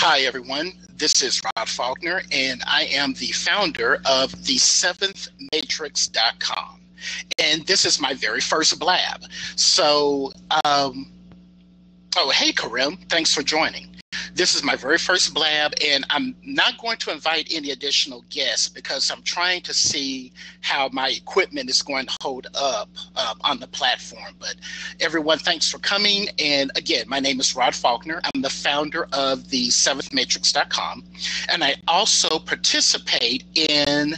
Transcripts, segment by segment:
Hi, everyone. This is Rod Faulkner, and I am the founder of the seventhmatrix.com. And this is my very first blab. Hey, Karim, thanks for joining. This is my very first blab, and I'm not going to invite any additional guests because I'm trying to see how my equipment is going to hold up on the platform. But everyone, thanks for coming. And again, my name is Rod Faulkner. I'm the founder of the seventhmatrix.com, and I also participate in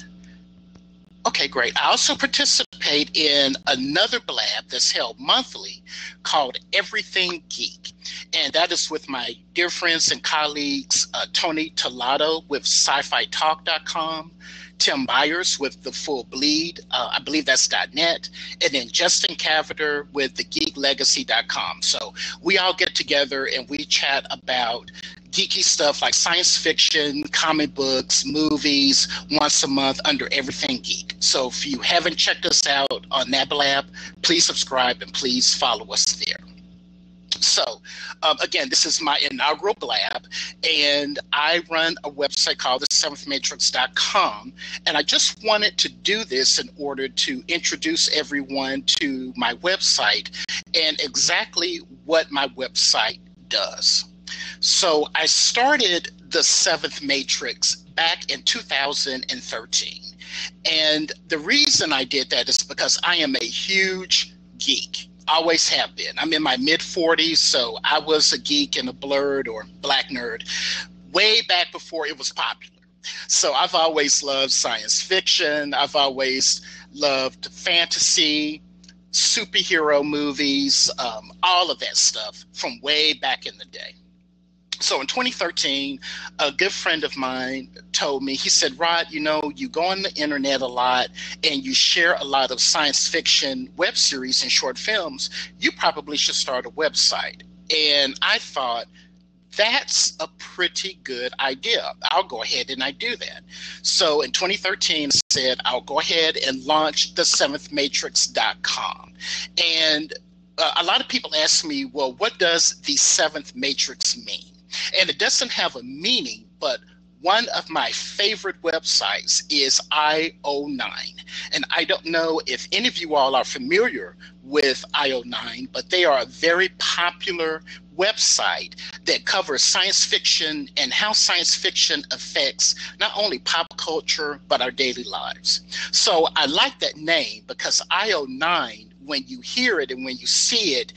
I also participate in another blab that's held monthly called Everything Geek. And that is with my dear friends and colleagues, Tony Tolato with SciFiTalk.com, Tim Myers with The Full Bleed, I believe that's .net, and then Justin Caviter with TheGeekLegacy.com. So we all get together and we chat about geeky stuff like science fiction, comic books, movies, once a month under Everything Geek. So if you haven't checked us out on that blab, please subscribe and please follow us there. So again, this is my inaugural blab, and I run a website called the seventhmatrix.com, and I just wanted to do this in order to introduce everyone to my website and exactly what my website does. So I started the Seventh Matrix back in 2013. And the reason I did that is because I am a huge geek. Always have been. I'm in my mid-40s, so I was a geek and a blurred or black nerd way back before it was popular. So I've always loved science fiction. I've always loved fantasy, superhero movies, all of that stuff from way back in the day. So in 2013, a good friend of mine told me, he said, Rod, you go on the internet a lot and you share a lot of science fiction web series and short films. You probably should start a website. And I thought, that's a pretty good idea. I'll go ahead and I do that. So in 2013, I said, I'll go ahead and launch the seventhmatrix.com. And a lot of people ask me, well, what does the Seventh Matrix mean? And it doesn't have a meaning, but one of my favorite websites is IO9. And I don't know if any of you all are familiar with IO9, but they are a very popular website that covers science fiction and how science fiction affects not only pop culture, but our daily lives. So I like that name because IO9, when you hear it and when you see it,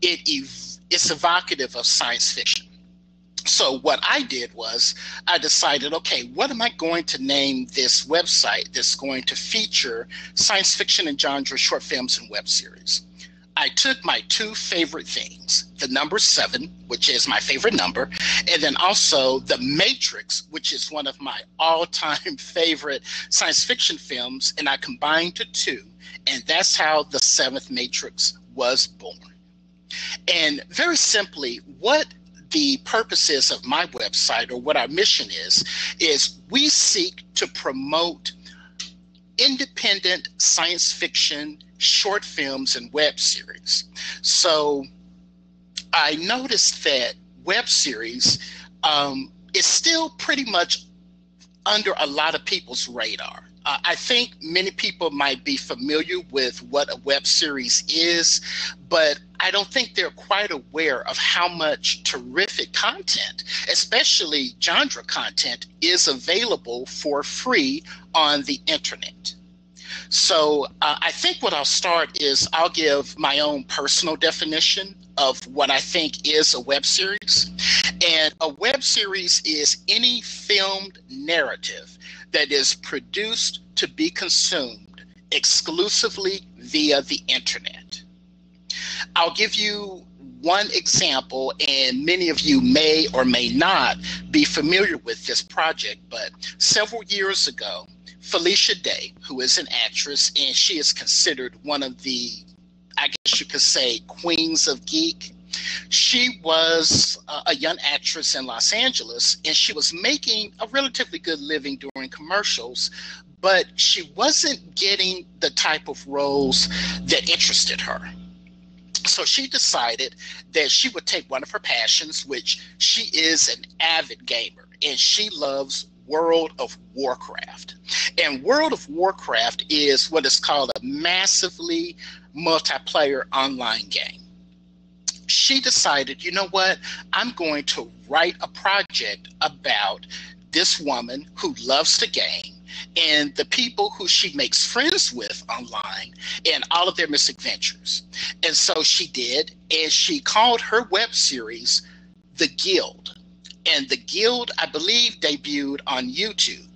it's evocative of science fiction. So what I did was I decided, okay, what am I going to name this website that's going to feature science fiction and genre short films and web series? I took my two favorite things, the number 7, which is my favorite number, and then also The Matrix, which is one of my all-time favorite science fiction films, and I combined the two, and that's how the Seventh Matrix was born. And very simply, what the purposes of my website, or what our mission is we seek to promote independent science fiction, short films, and web series. So I noticed that web series is still pretty much under a lot of people's radar. I think many people might be familiar with what a web series is, but I don't think they're quite aware of how much terrific content, especially genre content, is available for free on the internet. So I think what I'll start is I'll give my own personal definition of what I think is a web series. And a web series is any filmed narrative that is produced to be consumed exclusively via the internet. I'll give you one example, and many of you may or may not be familiar with this project, but several years ago, Felicia Day, who is an actress, and she is considered one of the, I guess you could say, queens of geek. She was a young actress in Los Angeles, and she was making a relatively good living doing commercials, but she wasn't getting the type of roles that interested her. So she decided that she would take one of her passions, which she is an avid gamer, and she loves World of Warcraft. And World of Warcraft is what is called a massively multiplayer online game. She decided, you know what, I'm going to write a project about this woman who loves to game and the people who she makes friends with online and all of their misadventures. And so she did, and she called her web series The Guild. And The Guild, I believe, debuted on YouTube.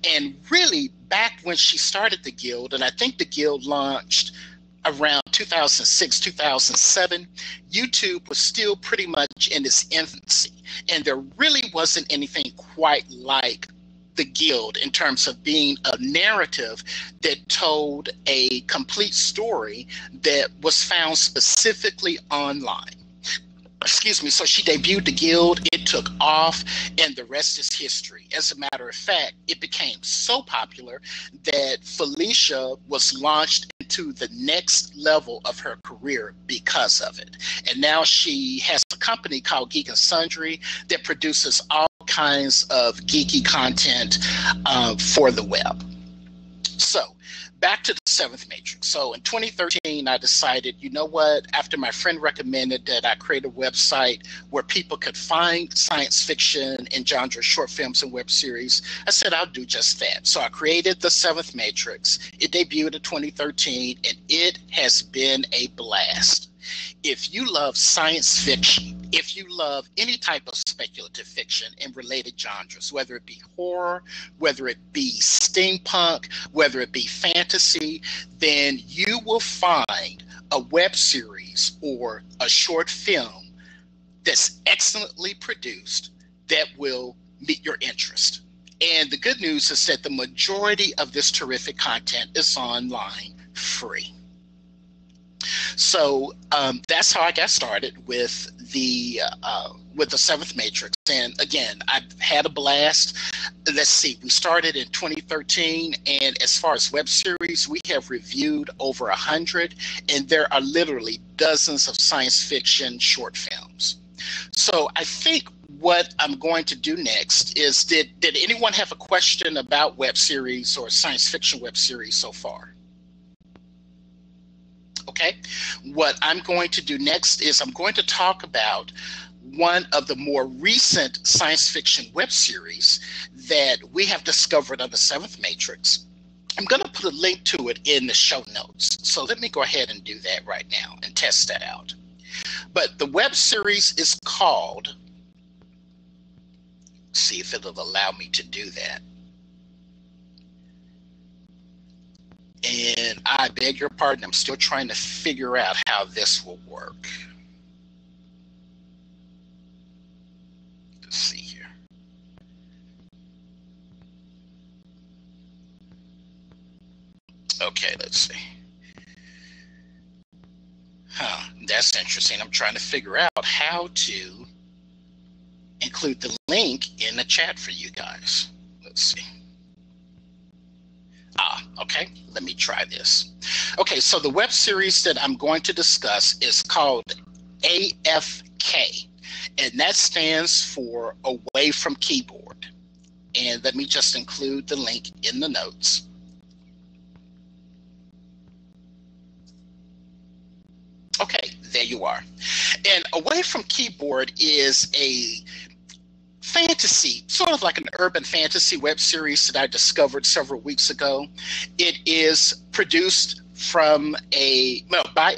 And really, back when she started The Guild, and I think The Guild launched around 2006, 2007, YouTube was still pretty much in its infancy. And there really wasn't anything quite like The Guild in terms of being a narrative that told a complete story that was found specifically online. Excuse me. So she debuted The Guild, it took off, and the rest is history. As a matter of fact, it became so popular that Felicia was launched into the next level of her career because of it. And now she has a company called Geek and Sundry that produces all kinds of geeky content for the web. So back to the Seventh Matrix. So in 2013, I decided, you know what, after my friend recommended that I create a website where people could find science fiction and genre short films and web series, I said I'll do just that. So I created the Seventh Matrix. It debuted in 2013, and it has been a blast. If you love science fiction, if you love any type of speculative fiction and related genres, whether it be horror, whether it be steampunk, whether it be fantasy, then you will find a web series or a short film that's excellently produced that will meet your interest. And the good news is that the majority of this terrific content is online free. So that's how I got started with the Seventh Matrix. And again, I've had a blast. Let's see, we started in 2013, and as far as web series, we have reviewed over 100, and there are literally dozens of science fiction short films. So I think what I'm going to do next is, did anyone have a question about web series or science fiction web series so far? Okay, what I'm going to do next is I'm going to talk about one of the more recent science fiction web series that we have discovered on the Seventh Matrix. I'm going to put a link to it in the show notes. So let me go ahead and do that right now and test that out. But the web series is called, see if it'll allow me to do that. And I beg your pardon, I'm still trying to figure out how this will work. Let's see here. Okay, let's see. That's interesting. I'm trying to figure out how to include the link in the chat for you guys. Let's see. Okay, let me try this. Okay, so the web series that I'm going to discuss is called AFK, and that stands for Away from Keyboard. And let me just include the link in the notes. Okay, there you are. And Away from Keyboard is a fantasy, sort of like an urban fantasy web series that I discovered several weeks ago. It is produced by a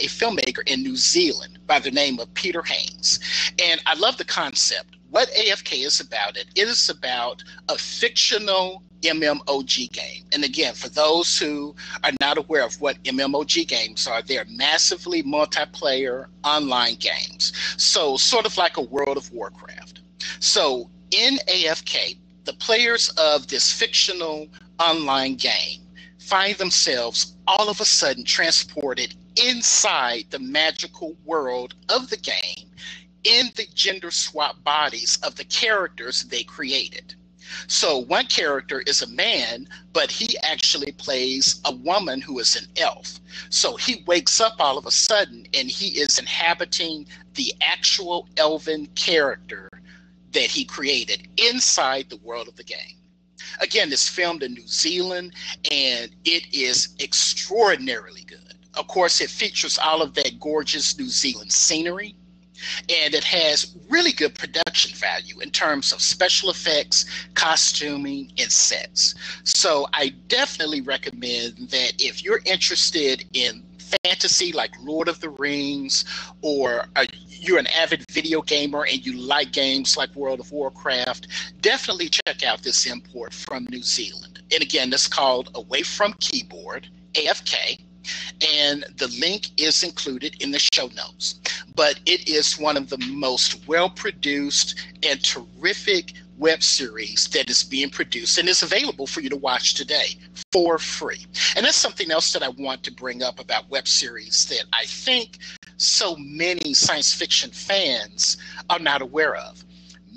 filmmaker in New Zealand by the name of Peter Haynes. And I love the concept. What AFK is about, it is about a fictional MMOG game. And again, for those who are not aware of what MMOG games are, they're massively multiplayer online games. So sort of like a World of Warcraft. So in AFK, the players of this fictional online game find themselves all of a sudden transported inside the magical world of the game in the gender swap bodies of the characters they created. So one character is a man, but he actually plays a woman who is an elf. So he wakes up all of a sudden and he is inhabiting the actual elven character that he created inside the world of the game. Again, it's filmed in New Zealand and it is extraordinarily good. Of course, it features all of that gorgeous New Zealand scenery, and it has really good production value in terms of special effects, costuming, and sets. So I definitely recommend that if you're interested in fantasy like Lord of the Rings, or you're an avid video gamer and you like games like World of Warcraft, definitely check out this import from New Zealand. And again, it's called Away From Keyboard, AFK, and the link is included in the show notes. But it is one of the most well-produced and terrific web series that is being produced and is available for you to watch today for free. And that's something else that I want to bring up about web series that I think so many science fiction fans are not aware of.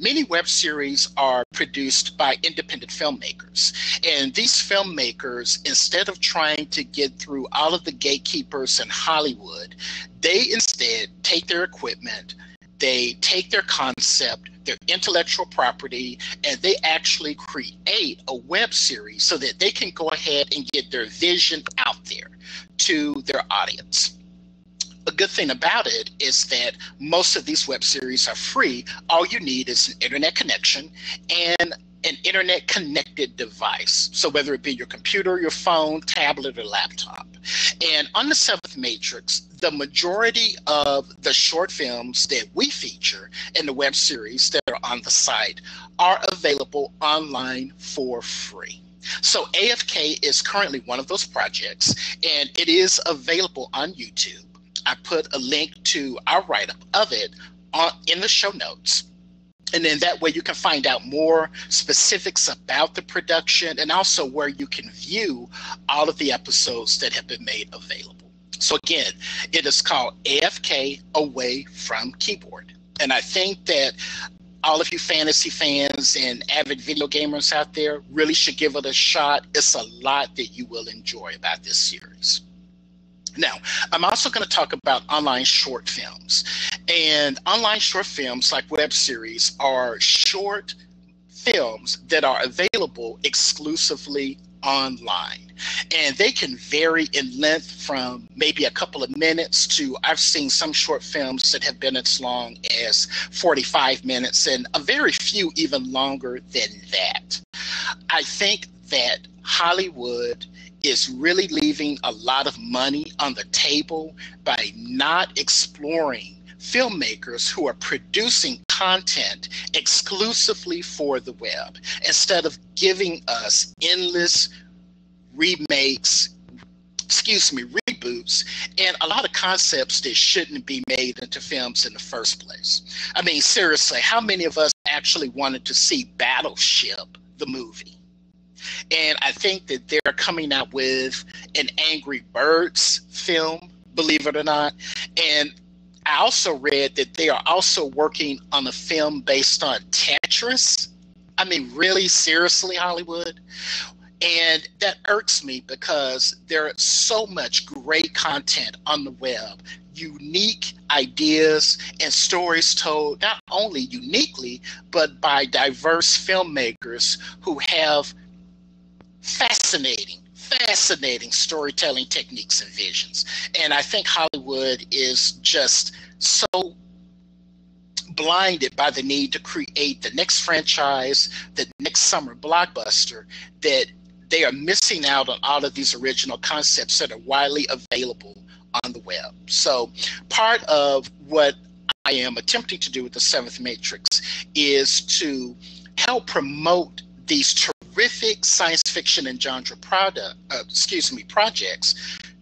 Many web series are produced by independent filmmakers. And these filmmakers, instead of trying to get through all of the gatekeepers in Hollywood, they instead take their equipment, they take their concept, their intellectual property, and they actually create a web series so that they can go ahead and get their vision out there to their audience. A good thing about it is that most of these web series are free. All you need is an internet connection and an internet connected device. So whether it be your computer, your phone, tablet, or laptop. And on the Seventh Matrix, the majority of the short films that we feature in the web series that are on the site are available online for free. So AFK is currently one of those projects, and it is available on YouTube. I put a link to our write-up of it in the show notes. And then that way you can find out more specifics about the production and also where you can view all of the episodes that have been made available. So again, it is called AFK Away From Keyboard. And I think that all of you fantasy fans and avid video gamers out there really should give it a shot. It's a lot that you will enjoy about this series. Now, I'm also going to talk about online short films. And online short films, like web series, are short films that are available exclusively online. And they can vary in length from maybe a couple of minutes to, I've seen some short films that have been as long as 45 minutes, and a very few even longer than that. I think that Hollywood is really leaving a lot of money on the table by not exploring filmmakers who are producing content exclusively for the web, instead of giving us endless reboots, and a lot of concepts that shouldn't be made into films in the first place. I mean, seriously, how many of us actually wanted to see Battleship, the movie? And I think that they're coming out with an Angry Birds film, believe it or not. And I also read that they are also working on a film based on Tetris. I mean, really, seriously, Hollywood? And that irks me because there's so much great content on the web, unique ideas and stories told not only uniquely, but by diverse filmmakers who have fascinating storytelling techniques and visions. And I think Hollywood is just so blinded by the need to create the next franchise, the next summer blockbuster, that they are missing out on all of these original concepts that are widely available on the web. So part of what I am attempting to do with the Seventh Matrix is to help promote these terrific science fiction and genre projects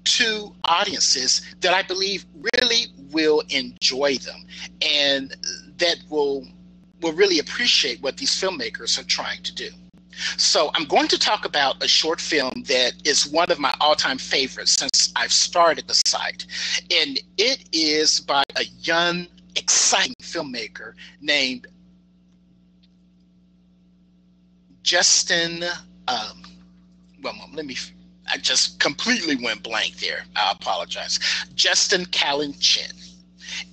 to audiences that I believe really will enjoy them and that will really appreciate what these filmmakers are trying to do. So I'm going to talk about a short film that is one of my all-time favorites since I've started the site. And it is by a young, exciting filmmaker named Justin, well, I just completely went blank there. I apologize. Justin Callen-Chin.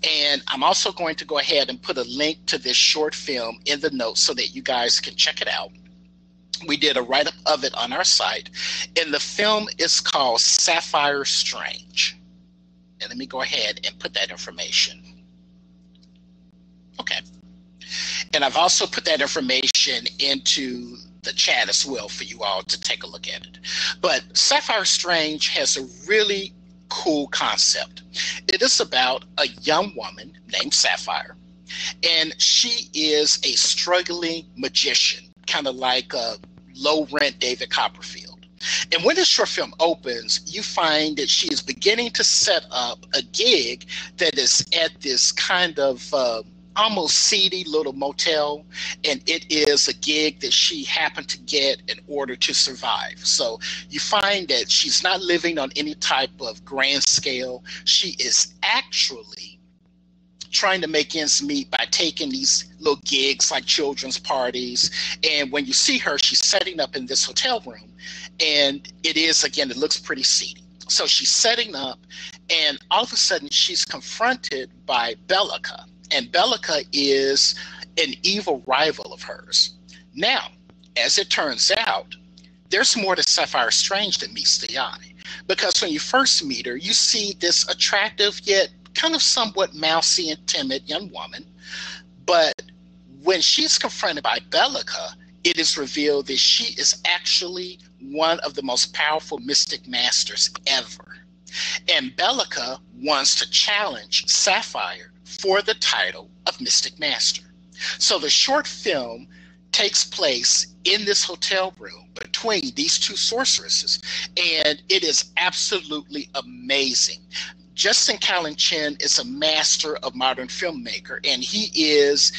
And I'm also going to go ahead and put a link to this short film in the notes so that you guys can check it out. We did a write-up of it on our site, and the film is called Sapphire Strange. And let me go ahead and put that information. Okay. And I've also put that information into the chat as well for you all to take a look at it. But Sapphire Strange has a really cool concept. It is about a young woman named Sapphire, and she is a struggling magician, kind of like a low-rent David Copperfield. And when this short film opens, you find that she is beginning to set up a gig that is at this kind of almost seedy little motel, and it is a gig that she happened to get in order to survive. So you find that she's not living on any type of grand scale. She is actually trying to make ends meet by taking these little gigs like children's parties. And when you see her, she's setting up in this hotel room, and it is, again, it looks pretty seedy. So she's setting up, and all of a sudden she's confronted by Bellica. And Bellica is an evil rival of hers. Now, as it turns out, there's more to Sapphire Strange than meets the eye. Because when you first meet her, you see this attractive yet kind of somewhat mousy and timid young woman. But when she's confronted by Bellica, it is revealed that she is actually one of the most powerful mystic masters ever. And Bellica wants to challenge Sapphire for the title of Mystic Master. So the short film takes place in this hotel room between these two sorceresses, and it is absolutely amazing. Justin Callen-Chin is a master of modern filmmaker, and he is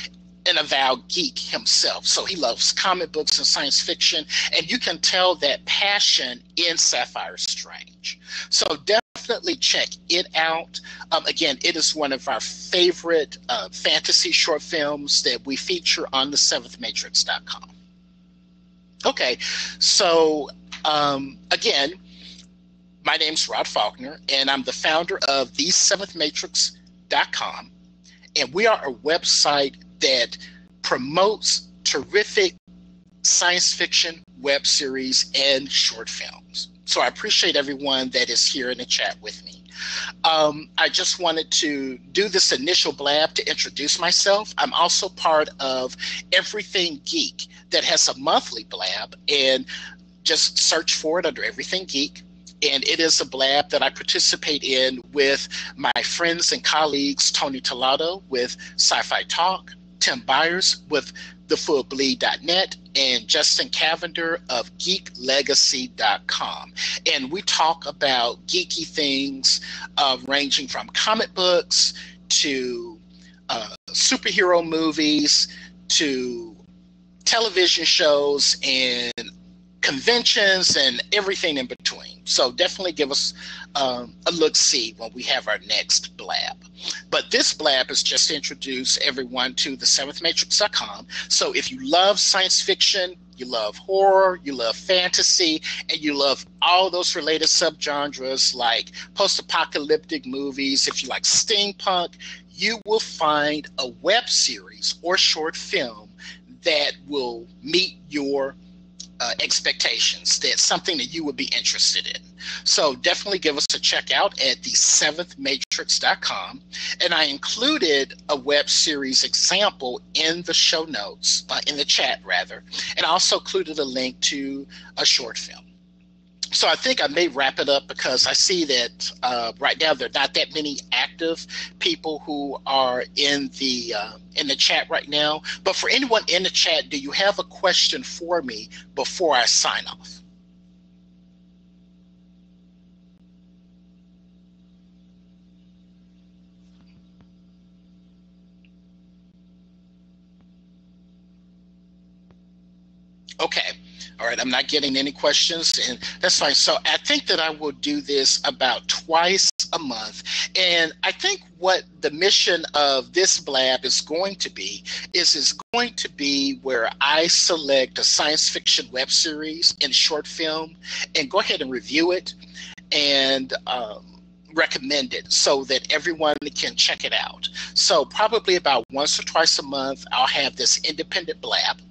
an avowed geek himself. So he loves comic books and science fiction, and you can tell that passion in Sapphire Strange. So definitely check it out. Again, it is one of our favorite fantasy short films that we feature on the seventhmatrix.com. Okay, so again, my name's Rod Faulkner, and I'm the founder of theseventhmatrix.com, and we are a website that promotes terrific science fiction web series and short films. So I appreciate everyone that is here in the chat with me. I just wanted to do this initial blab to introduce myself. I'm also part of Everything Geek that has a monthly blab, and just search for it under Everything Geek. And it is a blab that I participate in with my friends and colleagues, Tony Tellado with Sci-Fi Talk, Tim Byers with thefullbleed.net, and Justin Cavender of geeklegacy.com. And we talk about geeky things ranging from comic books to superhero movies to television shows and conventions and everything in between. So definitely give us a look-see when we have our next blab. But this blab is just to introduce everyone to the seventhmatrix.com. So if you love science fiction, you love horror, you love fantasy, and you love all those related subgenres like post-apocalyptic movies, if you like steampunk, you will find a web series or short film that will meet your expectations. That's something that you would be interested in. So definitely give us a check out at the seventhmatrix.com. And I included a web series example in the show notes, in the chat rather, and I also included a link to a short film. So I think I may wrap it up because I see that right now there are not that many active people who are in the chat right now. But for anyone in the chat, do you have a question for me before I sign off? Okay. All right, I'm not getting any questions, and that's fine. So I think that I will do this about twice a month. And I think what the mission of this blab is going to be is going to be where I select a science fiction web series and short film and go ahead and review it and recommend it so that everyone can check it out. So probably about once or twice a month, I'll have this independent blab.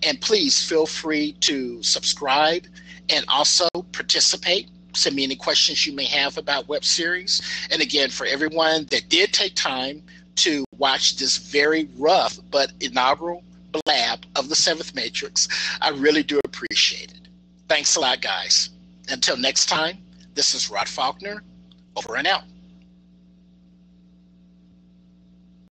And please feel free to subscribe and also participate. Send me any questions you may have about web series. And again, for everyone that did take time to watch this very rough but inaugural blab of the Seventh Matrix, I really do appreciate it. Thanks a lot, guys. Until next time, this is Rod Faulkner, over and out.